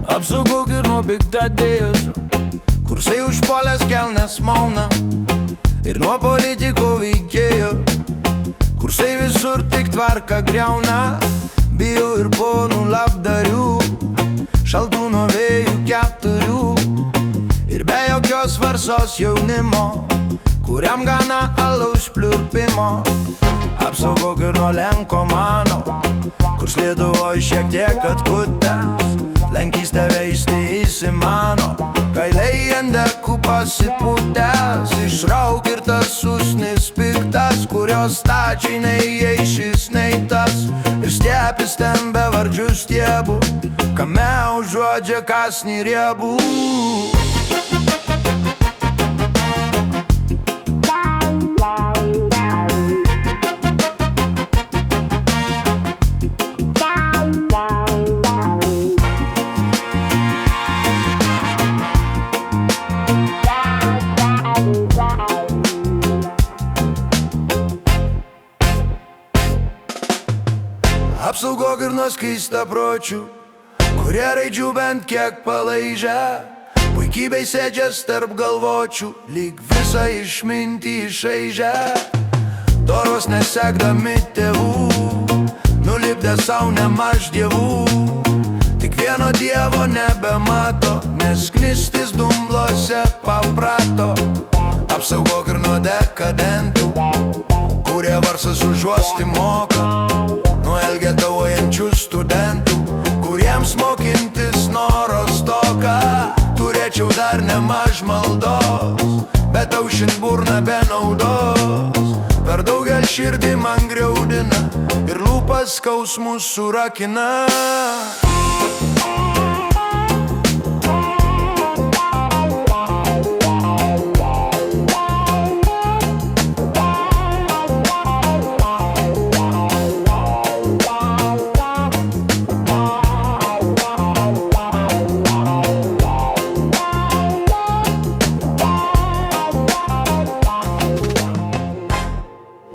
Apsaugok ir nuo piktadėjus, kursai užpuolęs kelnes mauna, ir nuo politikų veikėjų, kursai visur tik tvarką griauna. Bijau ir ponų labdarių, šaltų nuo vėjų keturių, ir be jokios varsos jaunimo, kuriam gana alaus pliurpimo. Apsaugok ir nuo lenkomano, kurs Lietuvoj šiek tiek atkutęs, lenkys tave įsimano, kailiai ant dekų pasipūtęs. Išrauk ir tas susnis piktas, kurios stačiai nei jei šis nei tas, ir stiepis ten be vardžių stiebų, kame užuodžia kąsnį riebų. Apsaugok ir nuo skaistapročių, kurie raidžių bent kiek palaižę, puikybei sėdžias tarp galvočių, lyg visą išmintį išaižę. Doros nesekdami tėvų, nulipdė sau nemaž dievų, tik vieno dievo nebemato, nes knistis dumblose paprato. Apsaugok ir nuo dekadentų, kurie varsas užuosti moka, nuo elgetaujančių studentų, kuriems mokintis noro stoka. Turėčiau dar nemaž maldos, bet aušint burną be naudos. Per daugel širdį man griaudina ir lūpas skausmus surakina.